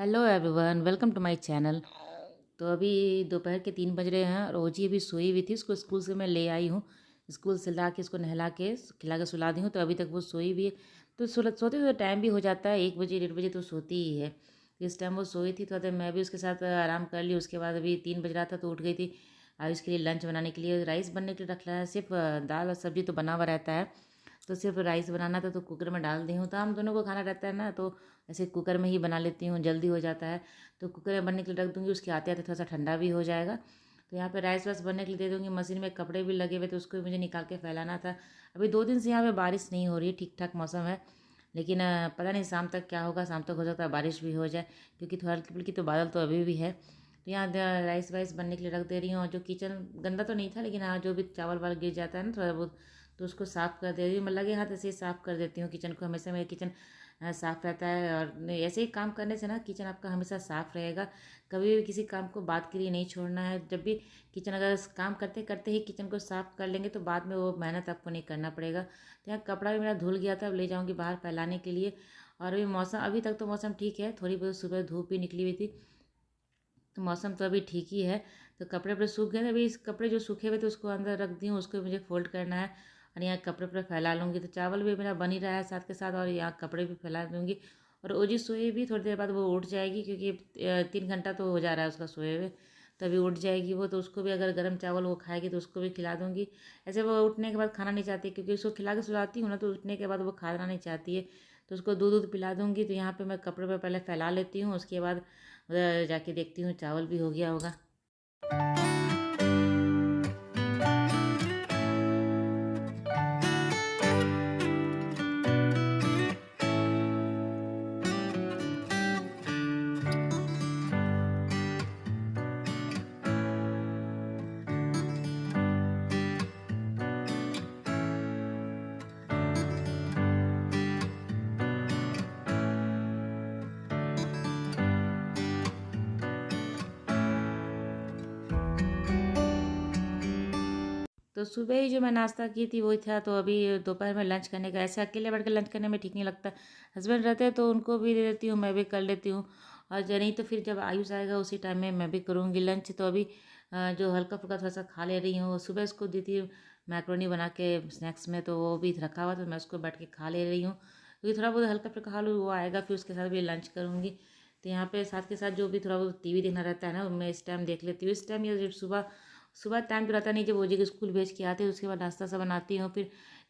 Hello everyone, welcome to my channel. तो अभी दोपहर के 3 बज रहे हैं और ओजी अभी सोई हुई थी। उसको स्कूल से मैं ले आई हूँ। स्कूल से ला के उसको नहला के खिला के सुला दी हूँ। तो अभी तक वो सोई भी है। तो सोते तो टाइम भी हो जाता है, 1 बजे 1:30 बजे तो सोती ही है। तो इस टाइम वो सोई थी, थोड़ा देर मैं भी उसके साथ आराम कर ली। उसके बाद अभी 3 बज रहा था तो उठ गई थी। अभी उसके लिए लंच बनाने के लिए राइस बनने के लिए रख रहा है। सिर्फ दाल और सब्जी तो बना हुआ रहता है। तो सिर्फ राइस बनाना था तो कुकर में डाल दी हूँ। तो हम दोनों को खाना रहता है ना, तो ऐसे कुकर में ही बना लेती हूँ, जल्दी हो जाता है। तो कुकर में बनने के लिए रख दूँगी, उसके आते आते थोड़ा सा ठंडा भी हो जाएगा। तो यहाँ पे राइस वाइस बनने के लिए दे दूँगी। मशीन में कपड़े भी लगे हुए थे, उसको भी मुझे निकाल के फैलाना था। अभी 2 दिन से यहाँ पे बारिश नहीं हो रही है, ठीक ठाक मौसम है। लेकिन पता नहीं शाम तक क्या होगा। शाम तक हो सकता है बारिश भी हो जाए, क्योंकि थोड़ा हल्की फुल्की तो बादल तो अभी भी है। तो यहाँ राइस वाइस बनने के लिए रख दे रही हूँ। और जो किचन गंदा तो नहीं था, लेकिन हाँ जो भी चावल वावल गिर जाता है ना थोड़ा बहुत, तो उसको साफ़ कर दे रही हूँ। मैं लगे हाथ ऐसे ही साफ़ कर देती हूँ किचन को। हमेशा मेरा किचन साफ़ रहता है। और ऐसे ही काम करने से ना किचन आपका हमेशा साफ़ रहेगा। कभी भी किसी काम को बात के लिए नहीं छोड़ना है। जब भी किचन अगर काम करते करते ही किचन को साफ़ कर लेंगे तो बाद में वो मेहनत आपको नहीं करना पड़ेगा। तो यहाँ कपड़ा भी मेरा धुल गया था, अब ले जाऊँगी बाहर फैलाने के लिए। और अभी मौसम, अभी तक तो मौसम ठीक है। थोड़ी बहुत सुबह धूप भी निकली हुई थी, तो मौसम तो अभी ठीक ही है। तो कपड़े वपड़े सूख गए थे। अभी इस कपड़े जो सूखे हुए थे उसको अंदर रख दी हूँ, उसको मुझे फोल्ड करना है। और यहाँ कपड़े वपड़े फैला लूँगी। तो चावल भी मेरा बन ही रहा है साथ के साथ, और यहाँ कपड़े भी फैला दूँगी। और ओजी सोए भी थोड़ी देर बाद वो उठ जाएगी, क्योंकि 3 घंटा तो हो जा रहा है उसका सोए हुए। तभी उठ जाएगी वो। तो उसको भी अगर गर्म चावल वो खाएगी तो उसको भी खिला दूँगी। ऐसे वो उठने के बाद खाना नहीं चाहती, क्योंकि उसको खिला के सुलाती हूँ ना, तो उठने के बाद वो खाना नहीं चाहती है। तो उसको दूध दूध पिला दूँगी। तो यहाँ पे मैं कपड़े पे पहले फैला लेती हूँ, उसके बाद जाके देखती हूँ चावल भी हो गया होगा। तो सुबह ही जो मैं नाश्ता की थी वही था। तो अभी दोपहर में लंच करने का, ऐसे अकेले बैठ कर लंच करने में ठीक नहीं लगता। हस्बैंड रहते हैं तो उनको भी दे देती हूँ, मैं भी कर लेती हूँ। और नहीं तो फिर जब आयुष आएगा उसी टाइम में मैं भी करूँगी लंच। तो अभी जो हल्का फुल्का थोड़ा सा खा ले रही हूँ। सुबह उसको दी थी मैक्रोनी बना के स्नैक्स में, तो वो भी रखा हुआ, तो मैं उसको बैठ के खा ले रही हूँ। क्योंकि थोड़ा बहुत हल्का फुल्का खा लूँ, वो आएगा फिर उसके साथ भी लंच करूँगी। तो यहाँ पे साथ के साथ जो भी थोड़ा बहुत टीवी देखना रहता है ना, मैं इस टाइम देख लेती हूँ। इस टाइम या जब सुबह सुबह टाइम तो रहता नहीं, जब ओजी को स्कूल भेज के आते हैं उसके बाद नाश्ता सा बनाती हूँ। फिर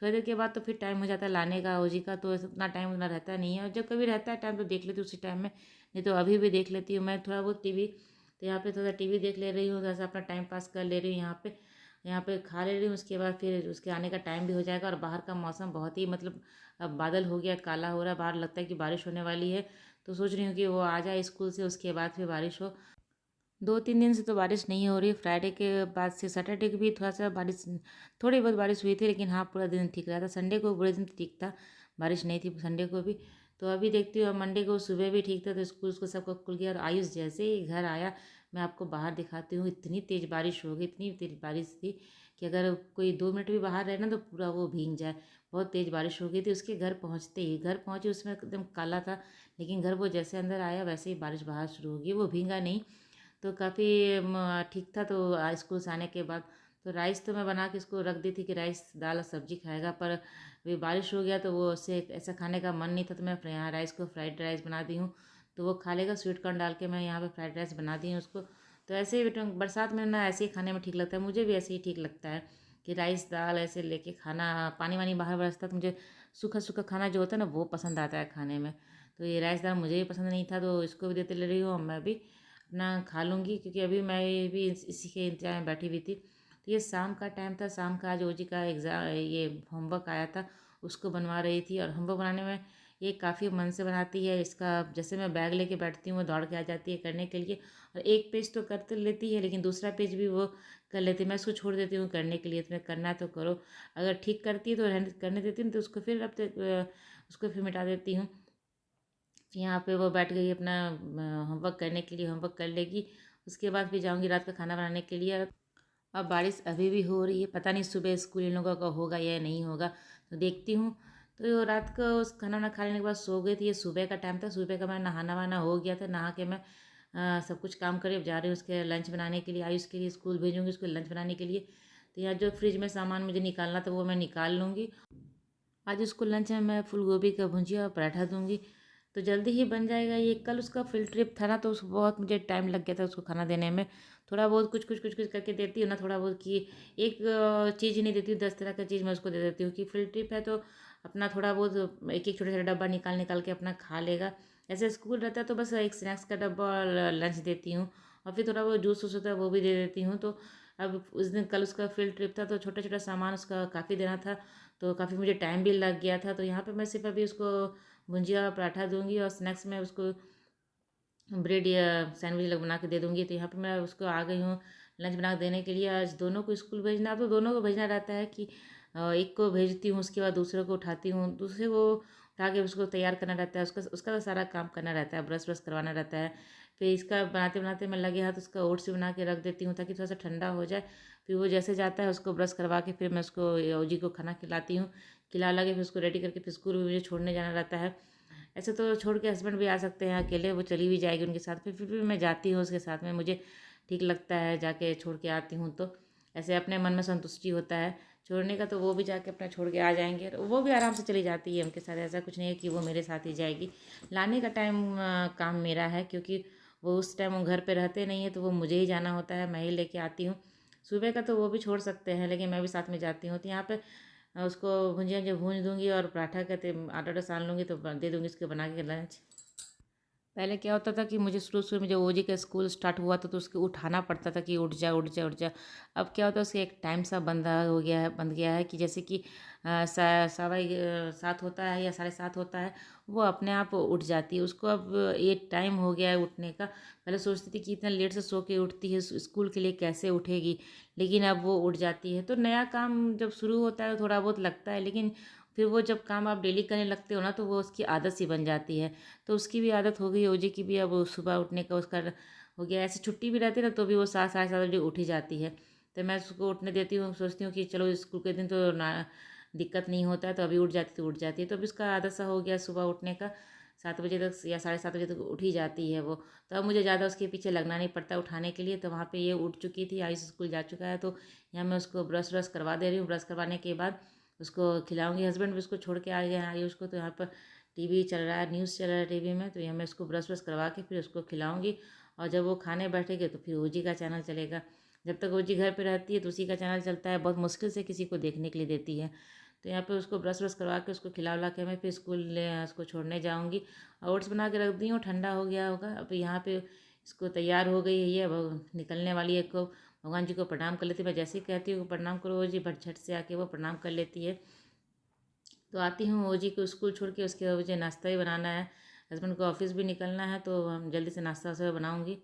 थोड़ी देर के बाद तो फिर टाइम हो जाता है लाने का ओजी का। तो उतना टाइम उतना रहता नहीं है, और जब कभी रहता है टाइम तो देख लेती हूँ उसी टाइम में। नहीं तो अभी भी देख लेती हूँ मैं थोड़ा बहुत टीवी। तो यहाँ पे थोड़ा टीवी देख ले रही हूँ, थोड़ा सा अपना टाइम पास कर ले रही हूँ। यहाँ पे खा ले रही हूँ। उसके बाद फिर उसके आने का टाइम भी हो जाएगा। और बाहर का मौसम बहुत ही मतलब अब बादल हो गया, काला हो रहा है बाहर, लगता है कि बारिश होने वाली है। तो सोच रही हूँ कि वो आ जाए स्कूल से, उसके बाद फिर बारिश हो। 2-3 दिन से तो बारिश नहीं हो रही। फ्राइडे के बाद से सैटरडे की भी थोड़ा सा बारिश, थोड़ी बहुत बारिश हुई थी, लेकिन हाँ पूरा दिन ठीक रहा था। संडे को पूरे दिन ठीक था, बारिश नहीं थी संडे को भी। तो अभी देखती हूँ, अब मंडे को सुबह भी ठीक था, तो स्कूल उसको सबको खुल गया। और आयुष जैसे ही घर आया, मैं आपको बाहर दिखाती हूँ, इतनी तेज़ बारिश हो गई, इतनी तेज़ बारिश थी कि अगर कोई 2 मिनट भी बाहर रहे ना तो पूरा वो भीग जाए। बहुत तेज़ बारिश हो गई थी। उसके घर पहुँचते ही, घर पहुँची उसमें एकदम काला था, लेकिन घर वो जैसे अंदर आया वैसे ही बारिश बाहर शुरू होगी, वो भीगा नहीं। तो काफ़ी ठीक था। तो स्कूल से आने के बाद तो राइस तो मैं बना के इसको रख दी थी कि राइस दाल और सब्जी खाएगा। पर अभी बारिश हो गया तो वो उससे ऐसा खाने का मन नहीं था, तो मैं यहाँ राइस को फ्राइड राइस बना दी हूँ। तो वो खा लेगा, स्वीट कॉर्न डाल के मैं यहाँ पे फ्राइड राइस बना दी हूँ उसको। तो ऐसे ही बरसात में ना ऐसे ही खाने में ठीक लगता है, मुझे भी ऐसे ही ठीक लगता है कि राइस दाल ऐसे लेके खाना। पानी वानी बाहर बरसता तो मुझे सूखा सूखा खाना जो होता है ना वो पसंद आता है खाने में। तो ये राइस दाल मुझे भी पसंद नहीं था, तो इसको भी देते ले रही हूँ, और मैं भी अपना खा लूँगी, क्योंकि अभी मैं भी इसी के इंतजार में बैठी हुई थी। तो ये शाम का टाइम था। शाम का आज ओजी का एग्ज़ाम, ये होमवर्क आया था, उसको बनवा रही थी। और होमवर्क बनाने में ये काफ़ी मन से बनाती है। इसका जैसे मैं बैग लेके बैठती हूँ वो दौड़ के आ जाती है करने के लिए। और एक पेज तो कर तो लेती है, लेकिन दूसरा पेज भी वो कर लेती है। मैं उसको छोड़ देती हूँ करने के लिए, तुम्हें करना है तो करो। अगर ठीक करती है तो करने देती हूँ, तो उसको फिर अब उसको फिर मिटा देती हूँ। यहाँ पे वो बैठ गई अपना होमवर्क करने के लिए, होमवर्क कर लेगी। उसके बाद फिर जाऊँगी रात का खाना बनाने के लिए। अब बारिश अभी भी हो रही है, पता नहीं सुबह स्कूल इन लोगों का होगा या नहीं होगा, तो देखती हूँ। तो रात को उस खाना वाना खा लेने के बाद सो गई थी। ये सुबह का टाइम था, सुबह का मैं नहाना वाना हो गया था, नहा के मैं सब कुछ काम करे जा रही हूँ उसके लंच बनाने के लिए, आई उसके लिए स्कूल भेजूँगी उसको लंच बनाने के लिए। तो यहाँ जो फ्रिज में सामान मुझे निकालना था वो मैं निकाल लूँगी। आज उसको लंच में मैं फूल गोभी का भुजिया और पराठा दूँगी, तो जल्दी ही बन जाएगा ये। कल उसका फील्ड ट्रिप था ना, तो उसको बहुत मुझे टाइम लग गया था उसको खाना देने में। थोड़ा बहुत कुछ करके देती हूँ ना, थोड़ा बहुत कि एक चीज़ ही नहीं देती हूँ, 10 तरह का चीज़ मैं उसको दे देती हूँ कि फील्ड ट्रिप है तो अपना थोड़ा बहुत एक-एक छोटे-छोटे डब्बा निकाल निकाल के अपना खा लेगा। ऐसे स्कूल रहता है तो बस एक स्नैक्स का डब्बा और लंच देती हूँ, और फिर थोड़ा बहुत जूस वूस होता है वो भी दे देती हूँ। तो अब उस दिन कल उसका फील्ड ट्रिप था तो छोटा-छोटा सामान उसका काफ़ी देना था, तो काफ़ी मुझे टाइम भी लग गया था। तो यहाँ पे मैं सिर्फ़ अभी उसको भुजिया और पराठा दूँगी और स्नैक्स में उसको ब्रेड या सैंडविच लोग बना के दे दूँगी। तो यहाँ पे मैं उसको आ गई हूँ लंच बना के देने के लिए। आज दोनों को स्कूल भेजना, तो दोनों को भेजना रहता है कि एक को भेजती हूँ, उसके बाद दूसरे को उठाती हूँ, दूसरे को उठा के उसको तैयार करना रहता है, उसका उसका तो सारा काम करना रहता है, ब्रश व्रश करवाना रहता है। फिर इसका बनाते-बनाते मैं लगे हाथ उसका ओट्स भी बना के रख देती हूँ ताकि थोड़ा-सा ठंडा हो जाए। फिर वो जैसे जाता है उसको ब्रश करवा के फिर मैं उसको ओजी को खाना खिलाती हूँ। खिला-विला के फिर उसको रेडी करके फिर स्कूल भी मुझे छोड़ने जाना रहता है। ऐसे तो छोड़ के हस्बैंड भी आ सकते हैं अकेले, वो चली भी जाएगी उनके साथ, फिर भी मैं जाती हूँ उसके साथ में, मुझे ठीक लगता है जाके छोड़ के आती हूँ तो ऐसे अपने मन में संतुष्टि होता है छोड़ने का। तो वो भी जाके अपना छोड़ के आ जाएंगे और वो भी आराम से चली जाती है उनके साथ, ऐसा कुछ नहीं है कि वो मेरे साथ ही जाएगी। लाने का टाइम काम मेरा है, क्योंकि वो उस टाइम वो घर पे रहते नहीं है तो वो मुझे ही जाना होता है, मैं ही लेके आती हूँ। सुबह का तो वो भी छोड़ सकते हैं लेकिन मैं भी साथ में जाती हूँ। तो यहाँ पे उसको भुजिया जब भून दूँगी और पराठा कहते आटा वाटा सान लूँगी तो दे दूँगी उसको बना के लंच। पहले क्या होता था कि मुझे शुरू-शुरू में जब ओजी का स्कूल स्टार्ट हुआ था तो उसको उठाना पड़ता था कि उठ जा, उठ जा, उठ जा। अब क्या होता है उसका एक टाइम सा बंधा हो गया है, बंध गया है कि जैसे कि 7 होता है या 7:30 होता है, वो अपने आप उठ जाती है। उसको अब एक टाइम हो गया है उठने का। पहले सोचती थी कि इतना लेट से सो के उठती है, स्कूल के लिए कैसे उठेगी? लेकिन अब वो उठ जाती है। तो नया काम जब शुरू होता है तो थोड़ा बहुत लगता है, लेकिन फिर वो जब काम आप डेली करने लगते हो ना तो वो उसकी आदत सी बन जाती है। तो उसकी भी आदत हो गई, ओजी की भी अब सुबह उठने का उसका हो गया। ऐसे छुट्टी भी रहती है ना तो भी वो 7 साढ़े 7 बजे उठ ही जाती है। तो मैं उसको उठने देती हूँ, सोचती हूँ कि चलो स्कूल के दिन तो ना दिक्कत नहीं होता है, तो अभी उठ जाती तो उठ जाती है। तो अभी उसका आदत सा हो गया सुबह उठने का, 7 बजे तक या साढ़े 7 बजे तक उठ ही जाती है वो। तो अब मुझे ज़्यादा उसके पीछे लगना नहीं पड़ता उठाने के लिए। तो वहाँ पे ये उठ चुकी थी, आयुष स्कूल जा चुका है, तो यहाँ मैं उसको ब्रश व्रश करवा दे रही हूँ। ब्रश करवाने के बाद उसको खिलाऊँगी। हस्बैंड भी उसको छोड़ के आ गए हैं आयुष को, तो यहाँ पर टीवी चल रहा है, न्यूज़ चल रहा है टीवी में, तो यहाँ मैं इसको ब्रश व्रश करवा के फिर उसको खिलाऊँगी। और जब वो खाने बैठेंगे तो फिर ओजी का चैनल चलेगा। जब तक ओजी घर पे रहती है तो उसी का चैनल चलता है, बहुत मुश्किल से किसी को देखने के लिए देती है। तो यहाँ पे उसको ब्रश व्रश करवा के उसको खिला-विला के मैं फिर स्कूल उसको छोड़ने जाऊँगी। ओट्स बना के रख दी हूँ, ठंडा हो गया होगा। अब यहाँ पे इसको तैयार हो गई है ये, अब निकलने वाली है। को भगवान जी को प्रणाम कर लेती है। मैं जैसे ही कहती हूँ प्रणाम करो ओजी, बट झट से आके वो प्रणाम कर लेती है। तो आती हूँ ओजी को स्कूल छोड़ के, उसके बाद मुझे नाश्ता भी बनाना है, हस्बैंड को ऑफिस भी निकलना है, तो हम जल्दी से नाश्ता वास्ता बनाऊँगी।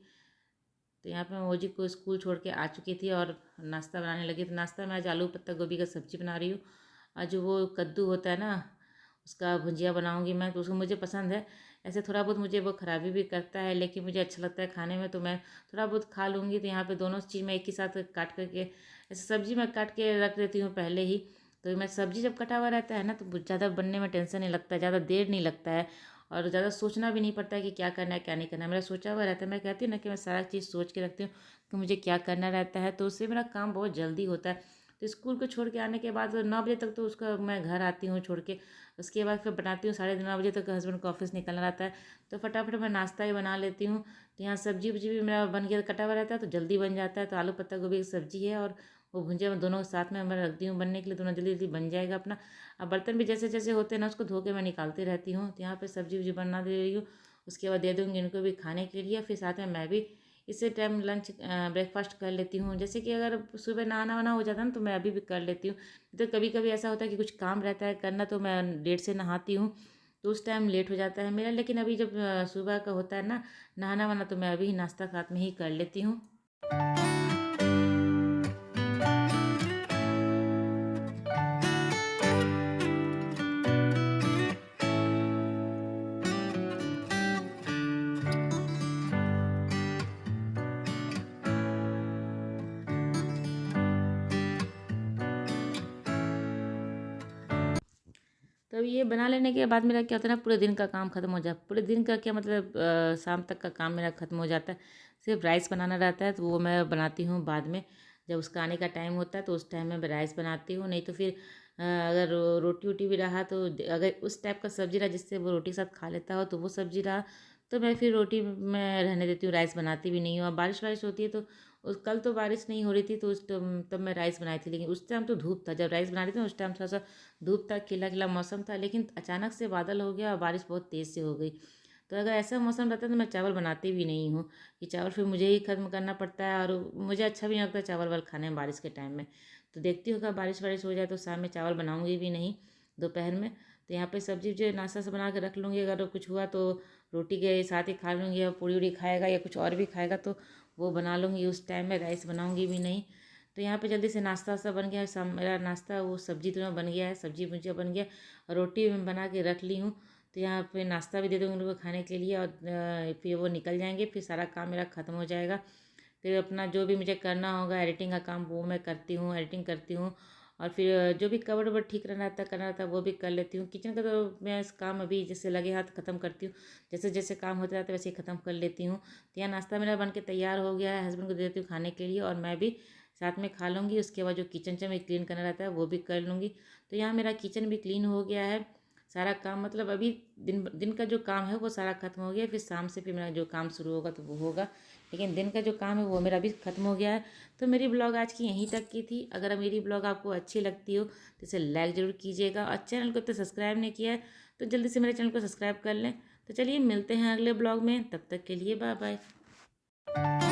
तो यहाँ पे मैं ओजी को स्कूल छोड़ के आ चुकी थी और नाश्ता बनाने लगी। तो नाश्ता में आज आलू पत्ता गोभी का सब्ज़ी बना रही हूँ। आज वो कद्दू होता है ना, उसका भुजिया बनाऊँगी मैं, तो उसको मुझे पसंद है। ऐसे थोड़ा बहुत मुझे वो खराबी भी करता है लेकिन मुझे अच्छा लगता है खाने में, तो मैं थोड़ा बहुत खा लूँगी। तो यहाँ पे दोनों चीज़ मैं एक ही साथ काट करके, ऐसे सब्ज़ी मैं काट के रख देती हूँ पहले ही। तो मैं सब्ज़ी जब कटा हुआ रहता है ना तो ज़्यादा बनने में टेंशन नहीं लगता है, ज़्यादा देर नहीं लगता है और ज़्यादा सोचना भी नहीं पड़ता है कि क्या करना है क्या नहीं करना है। मेरा सोचा हुआ रहता है। मैं कहती हूँ ना कि मैं सारा चीज़ सोच के रखती हूँ कि मुझे क्या करना रहता है, तो उससे मेरा काम बहुत जल्दी होता है। तो स्कूल को छोड़ के आने के बाद 9 बजे तक तो उसका मैं घर आती हूँ छोड़ के। उसके बाद फिर बनाती हूँ, साढ़े 9 बजे तक हस्बैंड को ऑफिस निकलना रहता है, तो फटाफट मैं नाश्ता ही बना लेती हूँ। तो यहाँ सब्जी वब्जी भी मेरा बन गया, कटा हुआ रहता है तो जल्दी बन जाता है। तो आलू पत्ता गोभी की सब्जी है और वो भुंजिया में दोनों साथ में मैं रख दी हूँ बनने के लिए, दोनों जल्दी जल्दी बन जाएगा अपना। अब बर्तन भी जैसे जैसे होते हैं ना उसको धो के मैं निकालती रहती हूँ। तो यहाँ पे सब्जी वब्जी बना दे रही हूँ, उसके बाद दे दूँगी इनको भी खाने के लिए। फिर साथ में मैं भी इसी टाइम लंच ब्रेकफास्ट कर लेती हूँ। जैसे कि अगर सुबह नहाना वाना हो जाता है ना तो मैं अभी भी कर लेती हूँ। तो कभी कभी ऐसा होता है कि कुछ काम रहता है करना तो मैं लेट से नहाती हूँ, तो उस टाइम लेट हो जाता है मेरा। लेकिन अभी जब सुबह का होता है ना नहाना वाना, तो मैं अभी ही नाश्ता साथ में ही कर लेती हूँ। तो तब ये बना लेने के बाद मेरा क्या होता है ना, पूरे दिन का काम ख़त्म हो जाता है। पूरे दिन का क्या मतलब, शाम तक का काम मेरा ख़त्म हो जाता है। सिर्फ राइस बनाना रहता है, तो वो मैं बनाती हूँ बाद में, जब उसका आने का टाइम होता है तो उस टाइम में मैं राइस बनाती हूँ। नहीं तो फिर अगर रोटी वोटी भी रहा, तो अगर उस टाइप का सब्जी रहा जिससे वो रोटी के साथ खा लेता हो, तो वो सब्जी रहा तो मैं फिर रोटी में रहने देती हूँ, राइस बनाती भी नहीं हूँ। और बारिश वारिश होती है तो उस कल तो बारिश नहीं हो रही थी, तो उस टाइम तब मैं राइस बनाई थी, लेकिन उस टाइम तो धूप था। जब राइस बना रही थी ना, उस टाइम थोड़ा सा धूप था, खिला खिला मौसम था, लेकिन अचानक से बादल हो गया और बारिश बहुत तेज़ से हो गई। तो अगर ऐसा मौसम रहता है तो मैं चावल बनाती भी नहीं हूँ, कि चावल फिर मुझे ही ख़त्म करना पड़ता है, और मुझे अच्छा भी नहीं लगता चावल वाल खाने में बारिश के टाइम में। तो देखती हूँ, अगर बारिश वारिश हो जाए तो शाम में चावल बनाऊँगी भी नहीं, दोपहर में। तो यहाँ पे सब्जी जो नाश्ता से बना के रख लूँगी, अगर कुछ हुआ तो रोटी के साथ ही खा लूँगी, या पूड़ी उड़ी खाएगा या कुछ और भी खाएगा तो वो बना लूँगी उस टाइम में, राइस बनाऊँगी भी नहीं। तो यहाँ पे जल्दी से नाश्ता वास्ता बन गया है, मेरा नाश्ता वो सब्जी तो बन गया है, सब्जी भुजिया बन गया, और रोटी मैं बना के रख ली हूँ। तो यहाँ पे नाश्ता भी दे दूँगी उनको खाने के लिए, और फिर वो निकल जाएंगे, फिर सारा काम मेरा ख़त्म हो जाएगा। फिर अपना जो भी मुझे करना होगा, एडिटिंग का काम वो मैं करती हूँ, एडिटिंग करती हूँ। और फिर जो भी कवर ववर ठीक करना रहता है वो भी कर लेती हूँ। किचन का तो मैं इस काम अभी जैसे लगे हाथ ख़त्म करती हूँ, जैसे जैसे काम होता रहता है वैसे ही ख़त्म कर लेती हूँ। तो यहाँ नाश्ता मेरा बन के तैयार हो गया है, हस्बैंड को दे देती हूँ खाने के लिए, और मैं भी साथ में खा लूँगी। उसके बाद जो किचन में क्लीन करना रहता है वो भी कर लूँगी। तो यहाँ मेरा किचन भी क्लीन हो गया है, सारा काम मतलब अभी दिन दिन का जो काम है वो सारा खत्म हो गया। फिर शाम से फिर मेरा जो काम शुरू होगा तो वो होगा, लेकिन दिन का जो काम है वो मेरा भी खत्म हो गया है। तो मेरी ब्लॉग आज की यहीं तक की थी। अगर मेरी ब्लॉग आपको अच्छी लगती हो तो इसे लाइक ज़रूर कीजिएगा, और चैनल को तो सब्सक्राइब नहीं किया है तो जल्दी से मेरे चैनल को सब्सक्राइब कर लें। तो चलिए मिलते हैं अगले ब्लॉग में, तब तक के लिए बाय बाय।